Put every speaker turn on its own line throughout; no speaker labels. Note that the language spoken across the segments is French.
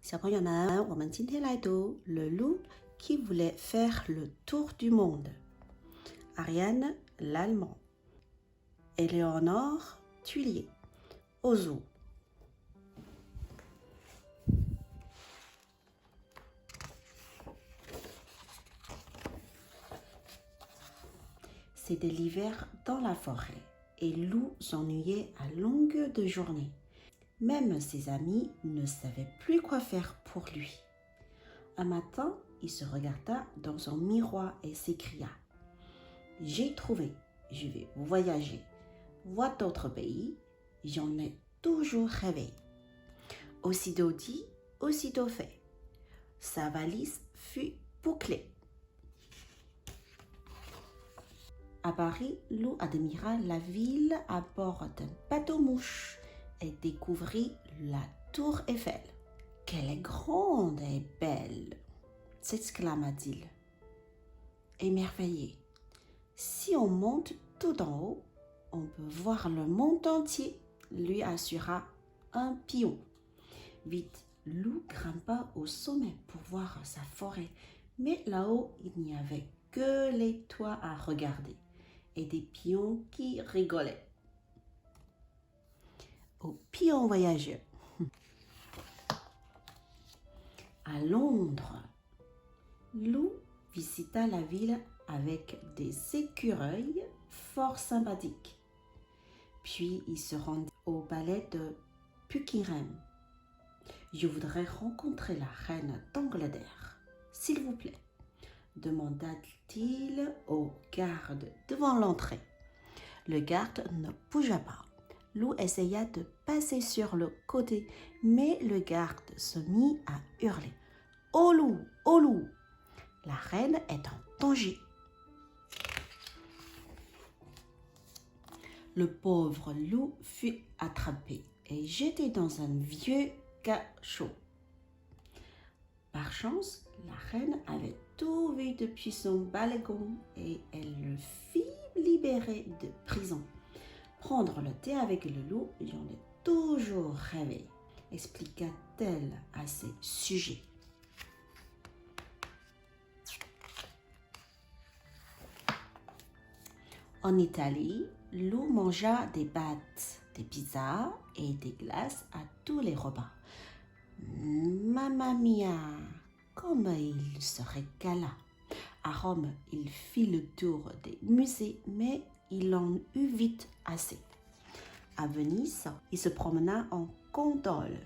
小朋友们，我们今天来读 Le loup qui voulait faire le tour du monde. Ariane, l'allemand. Éléonore, Tuilier. Au zoo. C'était l'hiver dans la forêt et Loup s'ennuyait à longueur de journée. Même ses amis ne savaient plus quoi faire pour lui. Un matin, il se regarda dans son miroir et s'écria « J'ai trouvé, je vais voyager, voir d'autres pays, j'en ai toujours rêvé. » Aussitôt dit, aussitôt fait. Sa valise fut bouclée. À Paris, Loup admira la ville à bord d'un bateau-mouche et découvrit la tour Eiffel. « Qu'elle est grande et belle !» s'exclama-t-il, émerveillé. « Si on monte tout en haut, on peut voir le monde entier !» lui assura un pion. Vite, Loup grimpa au sommet pour voir sa forêt, mais là-haut, il n'y avait que les toits à regarder et des pions qui rigolaient. Au pion voyageur. À Londres, Loup visita la ville avec des écureuils fort sympathiques. Puis il se rendit au palais de Buckingham. « Je voudrais rencontrer la reine d'Angleterre, s'il vous plaît, » demanda-t-il au garde devant l'entrée. Le garde ne bougea pas. Loup essaya de passer sur le côté, mais le garde se mit à hurler. « Ô loup, ô loup, la reine est en danger !» Le pauvre loup fut attrapé et jeté dans un vieux cachot. Par chance, la reine avait tout vu depuis son balcon et elle le fit libérer de prison. Prendre le thé avec le loup, j'en ai toujours rêvé, expliqua-t-elle à ses sujets. En Italie, Loup mangea des pâtes, des pizzas et des glaces à tous les repas. Mamma mia, comme il se régala. À Rome, il fit le tour des musées, mais il en eut vite assez. À Venise, il se promena en gondole.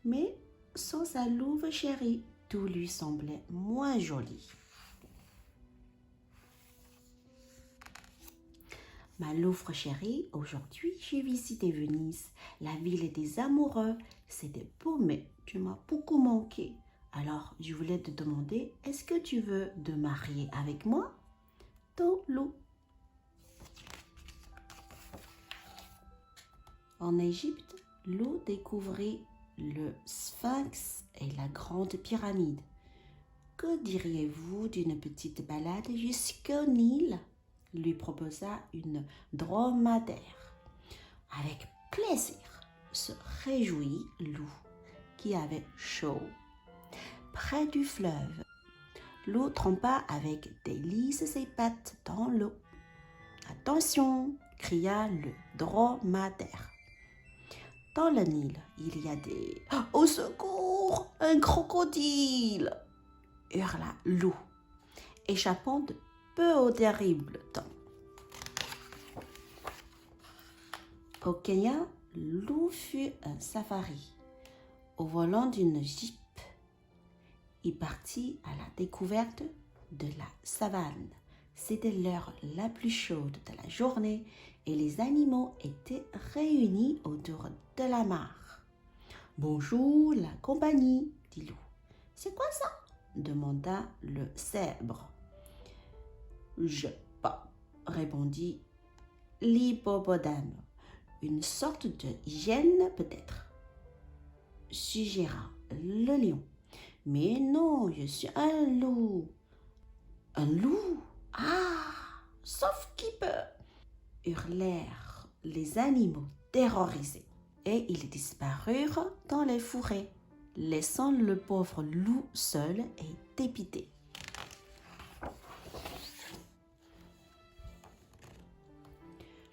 Mais sans sa louve chérie, tout lui semblait moins joli. Ma louve chérie, aujourd'hui j'ai visité Venise, la ville des amoureux. C'était beau, mais tu m'as beaucoup manqué. Alors je voulais te demander, est-ce que tu veux te marier avec moi? Ton loup. En Égypte, Loup découvrit le Sphinx et la grande pyramide. Que diriez-vous d'une petite balade jusqu'au Nil? Lui proposa une dromadaire. Avec plaisir, se réjouit Loup, qui avait chaud. Près du fleuve, Loup trempa avec délice ses pattes dans l'eau. Attention, cria le dromadaire. Dans le Nil, il y a des... Au secours, un crocodile! Hurla Loup, échappant de peu au terrible temps. Au Kenya, Loup fut un safari. Au volant d'une jeep, il partit à la découverte de la savane. C'était l'heure la plus chaude de la journée et les animaux étaient réunis autour de la mare. « Bonjour la compagnie, » dit Loup. « C'est quoi ça ?» demanda le zèbre. « Je pas, » répondit l'hippopotame. « Une sorte de hyène peut-être, » suggéra le lion. « Mais non, je suis un loup. »« Un loup? Ah, sauf qui peut !» hurlèrent les animaux terrorisés. Et ils disparurent dans les forêts. laissant le pauvre loup seul et dépité.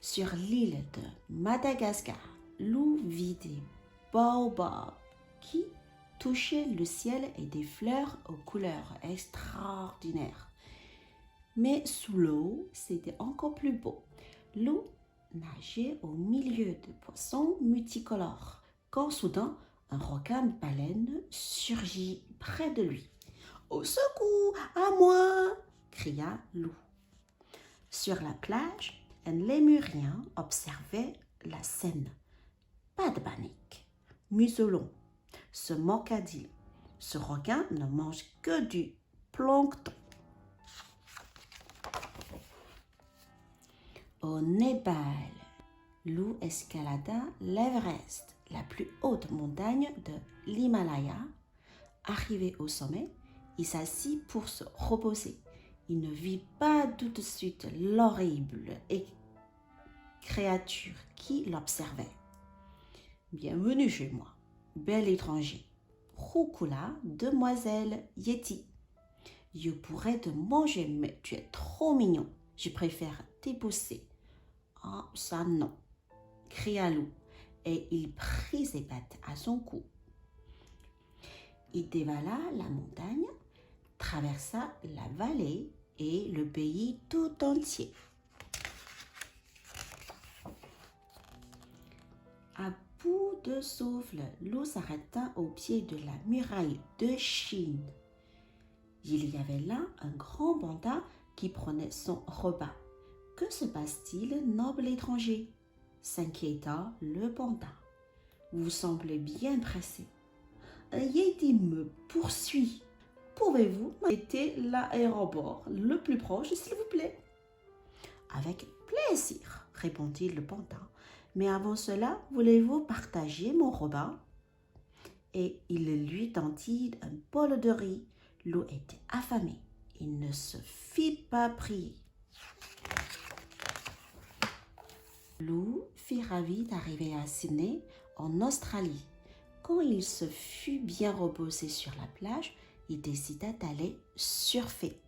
Sur l'île de Madagascar, Lou vit des baobabs qui touchaient le ciel et des fleurs aux couleurs extraordinaires. Mais sous l'eau, c'était encore plus beau. Lou nageait au milieu de poissons multicolores, quand soudain, un requin-baleine surgit près de lui. « Au secours, à moi !» cria Lou. Sur la plage, un lémurien observait la scène. Pas de panique. Muselon, se moqua-t-il. Ce requin ne mange que du plancton. Au Népal, Lou escalada l'Everest, la plus haute montagne de l'Himalaya. Arrivé au sommet, il s'assit pour se reposer. Il ne vit pas tout de suite l'horrible créature qui l'observait. « Bienvenue chez moi, bel étranger. Roukoula, demoiselle Yeti. Je pourrais te manger, mais tu es trop mignon. Je préfère t'épousser. »« Ah, ça non !» cria Lou, et il prit ses pattes à son cou. Il dévala la montagne, traversa la vallée et le pays tout entier. À bout de souffle, Lou s'arrêta au pied de la muraille de Chine. Il y avait là un grand panda qui prenait son repas. « Que se passe-t-il, noble étranger ?» s'inquiéta le panda. « Vous semblez bien pressé. Un yéti me poursuit. Pouvez-vous m'arrêter l'aéroport le plus proche, s'il vous plaît ?»« Avec plaisir, répondit le panda. Mais avant cela, voulez-vous partager mon repas ?» Et il lui tendit un bol de riz. Lou était affamé. Il ne se fit pas prier. Lou fut ravi d'arriver à Sydney, en Australie. Quand il se fut bien reposé sur la plage, il décida d'aller surfer.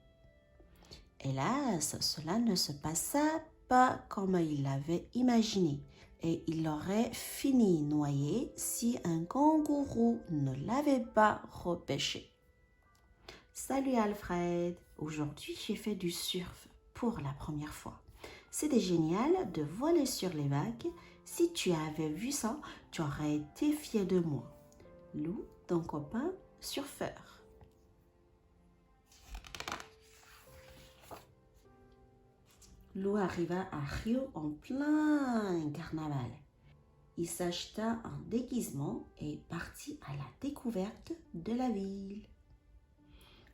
Hélas, cela ne se passa pas comme il l'avait imaginé et il aurait fini noyé si un kangourou ne l'avait pas repêché. Salut Alfred, aujourd'hui j'ai fait du surf pour la première fois. C'était génial de voler sur les vagues. Si tu avais vu ça, tu aurais été fier de moi. Lou, ton copain surfeur. Lou arriva à Rio en plein carnaval. Il s'acheta un déguisement et partit à la découverte de la ville.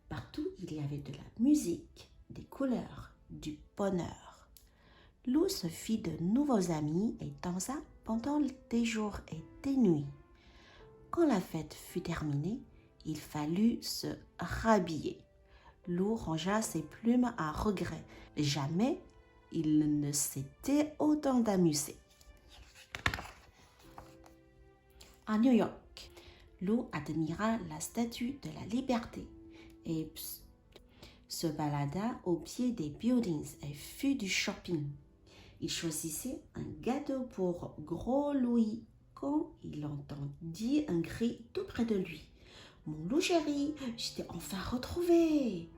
Partout, il y avait de la musique, des couleurs, du bonheur. Lou se fit de nouveaux amis et dansa pendant des jours et des nuits. Quand la fête fut terminée, il fallut se rhabiller. Lou rangea ses plumes à regret. Jamais il ne s'était autant amusé. À New York, Lou admira la statue de la liberté et se balada au pied des buildings et fit du shopping. Il choisissait un gâteau pour Gros Louis quand il entendit un cri tout près de lui. « Mon loup chéri, je t'ai enfin retrouvé !»«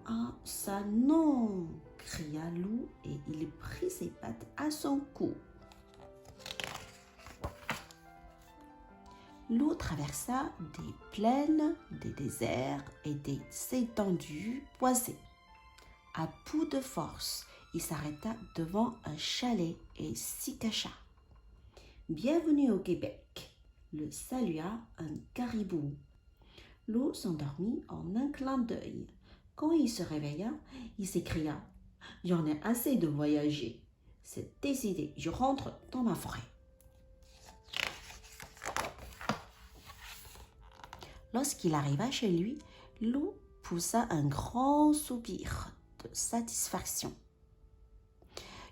Ah, ça non !» cria Lou et il prit ses pattes à son cou. Lou traversa des plaines, des déserts et des étendues boisées. À bout de force, il s'arrêta devant un chalet et s'y cacha. « Bienvenue au Québec !» le salua un caribou. Lou s'endormit en un clin d'œil. Quand il se réveilla, il s'écria « J'en ai assez de voyager. C'est décidé, je rentre dans ma forêt. » Lorsqu'il arriva chez lui, Lou poussa un grand soupir de satisfaction.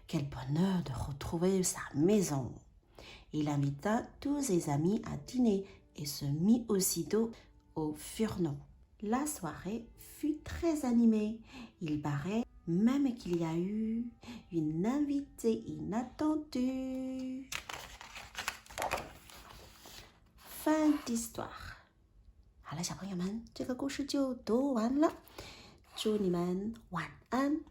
Quel bonheur de retrouver sa maison! Il invita tous ses amis à dîner et se mit aussitôt au fourneau. La soirée fut très animée. Il paraît même qu'il y a eu une invitée inattendue. Fin d'histoire. 好了，小朋友们，这个故事就读完了。祝你们晚安。